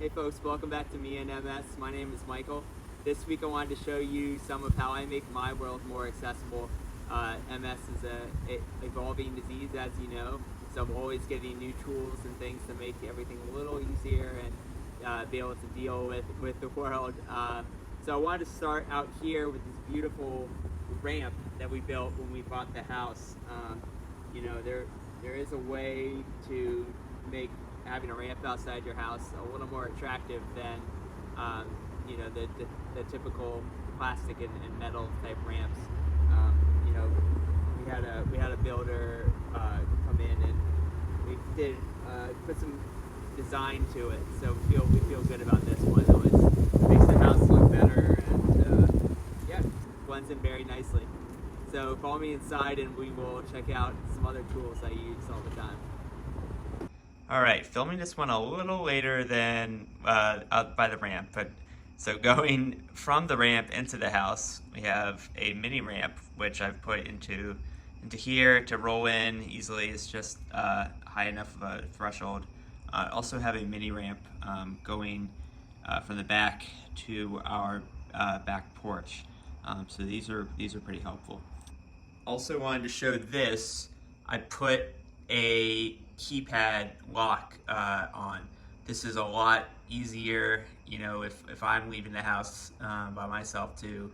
Hey folks, welcome back to Me and MS. My name is Michael. This week I wanted to show you some of how I make my world more accessible. MS is a evolving disease, as you know, so I'm always getting new tools and things to make everything a little easier and be able to deal with the world. So I wanted to start out here with this beautiful ramp that we built when we bought the house. There is a way to make having a ramp outside your house a little more attractive than the typical plastic and metal type ramps. We had a builder come in and we did put some design to it, so we feel good about this one. It makes the house look better and blends in very nicely. So follow me inside and we will check out some other tools I use all the time. Alright, filming this one a little later than out by the ramp, but so going from the ramp into the house, we have a mini ramp which I've put into here to roll in easily. It's just high enough of a threshold. Also have a mini ramp going from the back to our back porch. So these are pretty helpful. Also wanted to show this. I put a keypad lock on. This is a lot easier, if I'm leaving the house by myself to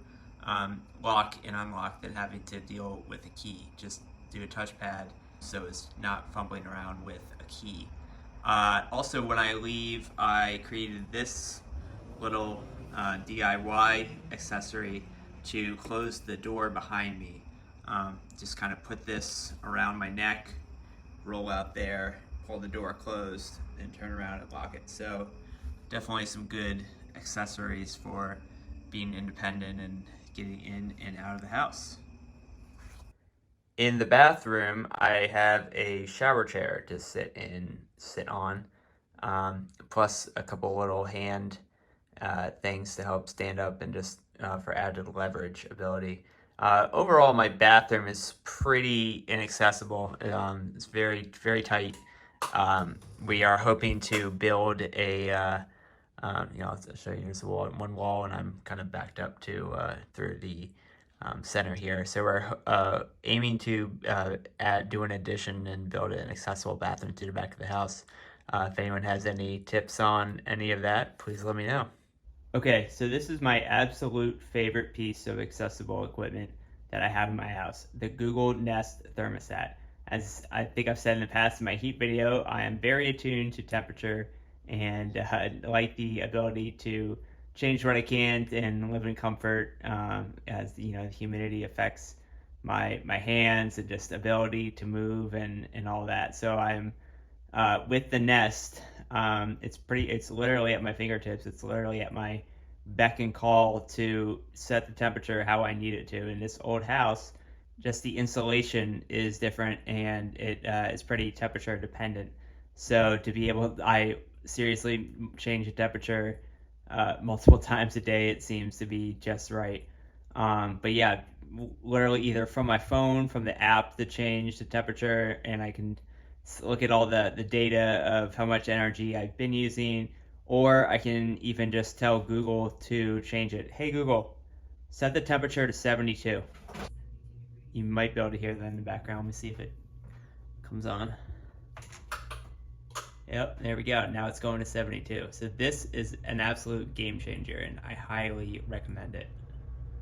lock and unlock than having to deal with a key. Just do a touchpad so it's not fumbling around with a key. Also, when I leave, I created this little DIY accessory to close the door behind me. Just kind of put this around my neck, roll out there, pull the door closed, and turn around and lock it. So definitely some good accessories for being independent and getting in and out of the house. In the bathroom, I have a shower chair to sit on, plus a couple little hand things to help stand up and just for added leverage ability. Overall, my bathroom is pretty inaccessible. It's very, very tight. We are hoping to build a, I'll show you, here's one wall, and I'm kind of backed up to through the center here. So we're aiming to do an addition and build an accessible bathroom to the back of the house. If anyone has any tips on any of that, please let me know. Okay, so this is my absolute favorite piece of accessible equipment that I have in my house, the Google Nest thermostat. As I think I've said in the past in my heat video, I am very attuned to temperature and like the ability to change what I can and live in comfort as the humidity affects my hands and just ability to move and all that. So I'm with the Nest. It's literally at my fingertips. It's literally at my beck and call to set the temperature how I need it to. In this old house, just the insulation is different and it is pretty temperature dependent. So to be able, I seriously change the temperature multiple times a day. It seems to be just right. But yeah, literally either from my phone, from the app to change the temperature, and I can look at all the data of how much energy I've been using, or I can even just tell Google to change it. Hey Google, set the temperature to 72. You might be able to hear that in the background. Let me see if it comes on. Yep, there we go. Now it's going to 72. So this is an absolute game changer, and I highly recommend it.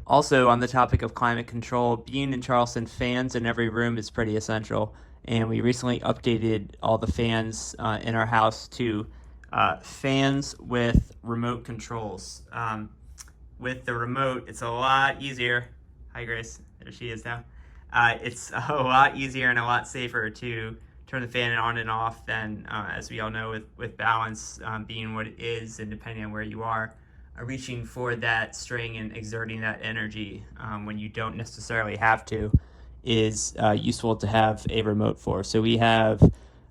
Also, on the topic of climate control, being in Charleston, fans in every room is pretty essential. And we recently updated all the fans in our house to fans with remote controls. With the remote, it's a lot easier. Hi, Grace. There she is now. It's a lot easier and a lot safer to turn the fan on and off than, as we all know, with balance being what it is, and depending on where you are, reaching for that string and exerting that energy when you don't necessarily have to is useful to have a remote for. So we have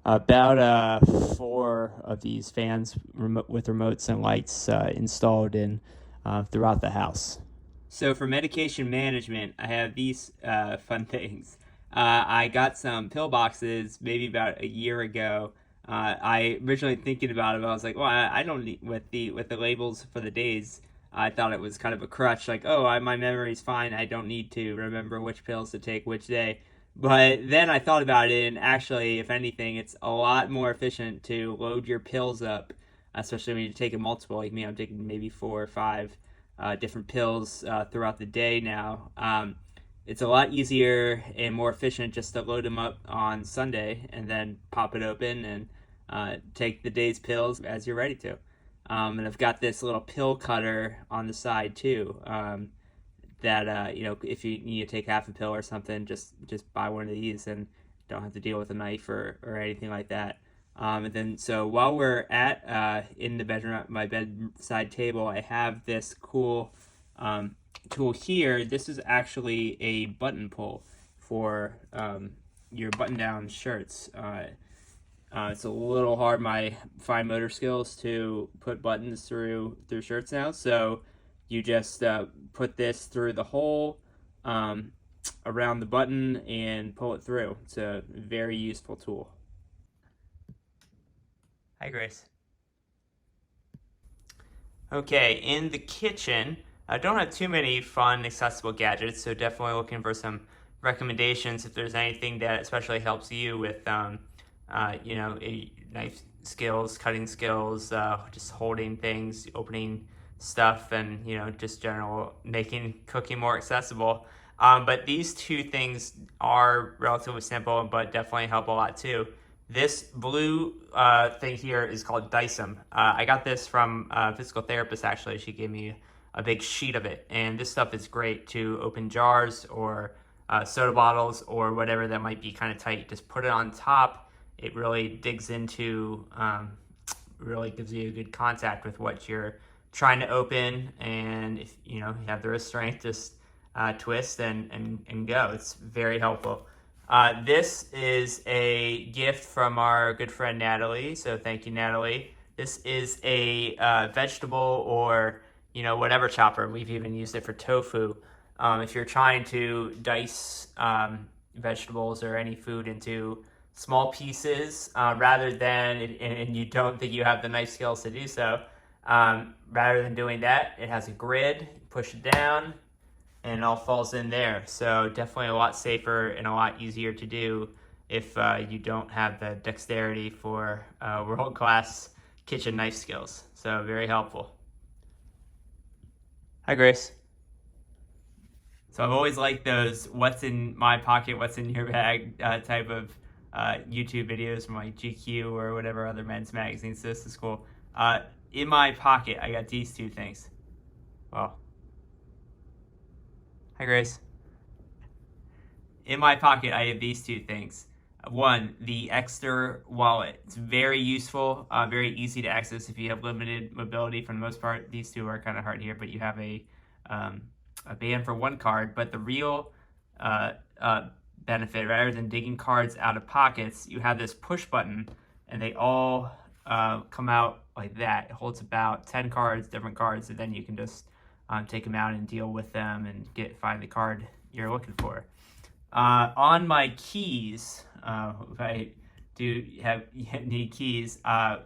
about 4 of these fans with remotes and lights installed in throughout the house. So for medication management, I have these fun things. I got some pill boxes maybe about a year ago I originally thinking about it, I was like, well, I don't need with the labels for the days. I thought it was kind of a crutch, like, oh, my memory's fine. I don't need to remember which pills to take which day. But then I thought about it, and actually, if anything, it's a lot more efficient to load your pills up, especially when you're taking multiple. Like me, I'm taking maybe 4 or 5 different pills throughout the day now. It's a lot easier and more efficient just to load them up on Sunday and then pop it open and take the day's pills as you're ready to. And I've got this little pill cutter on the side too. That if you need to take half a pill or something, just buy one of these and don't have to deal with a knife or anything like that. And then so while we're at in the bedroom at my bedside table, I have this cool tool here. This is actually a button pull for your button-down shirts. It's a little hard, my fine motor skills, to put buttons through shirts now. So you just put this through the hole around the button and pull it through. It's a very useful tool. Hi, Grace. Okay, in the kitchen, I don't have too many fun, accessible gadgets, so definitely looking for some recommendations if there's anything that especially helps you with, knife skills, cutting skills, just holding things, opening stuff, and, just general making cooking more accessible. But these two things are relatively simple, but definitely help a lot too. This blue thing here is called Dysum. I got this from a physical therapist, actually. She gave me a big sheet of it. And this stuff is great to open jars or soda bottles or whatever that might be kind of tight. Just put it on top. It really digs into, really gives you a good contact with what you're trying to open. And if you have the wrist strength, just twist and go. It's very helpful. This is a gift from our good friend Natalie, so thank you, Natalie. This is a vegetable or whatever chopper. We've even used it for tofu. If you're trying to dice vegetables or any food into small pieces, rather than and you don't think you have the knife skills to do so, rather than doing that, it has a grid. Push it down, and it all falls in there. So definitely a lot safer and a lot easier to do if you don't have the dexterity for world-class kitchen knife skills. So very helpful. Hi, Grace. So I've always liked those what's in my pocket, what's in your bag type of YouTube videos from like GQ or whatever other men's magazines. So this is cool. In my pocket, I got these two things. Well, hi, Grace. In my pocket, I have these two things. One, the Exter wallet. It's very useful, very easy to access if you have limited mobility. For the most part, these two are kind of hard here, but you have a band for one card. But the real benefit, rather than digging cards out of pockets, you have this push button, and they all come out like that. It holds about 10 cards, different cards, and then you can just take them out and deal with them and find the card you're looking for. On my keys, if I do need keys,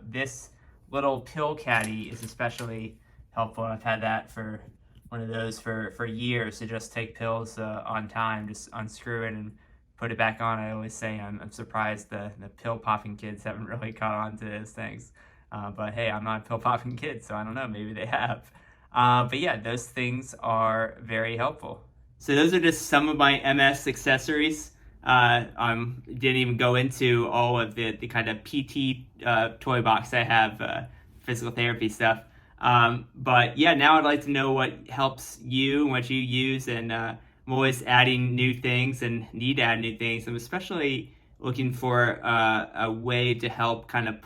this little pill caddy is especially helpful. I've had that for one of those for years, to just take pills on time, just unscrew it and put it back on. I always say I'm surprised the pill popping kids haven't really caught on to those things. But hey, I'm not a pill popping kid, so I don't know, maybe they have. But yeah, those things are very helpful. So those are just some of my MS accessories. Didn't even go into all of the kind of PT toy box I have, physical therapy stuff. But yeah, now I'd like to know what helps you and what you use, and I'm always adding new things and need to add new things. I'm especially looking for a way to help kind of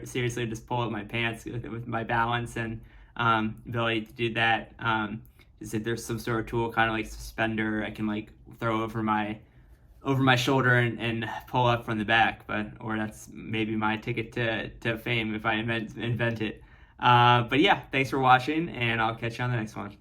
seriously just pull up my pants with my balance and ability to do that. Is if there's some sort of tool, kind of like suspender, I can like throw over my shoulder and pull up from the back, or that's maybe my ticket to fame if I invent it. But yeah, thanks for watching, and I'll catch you on the next one.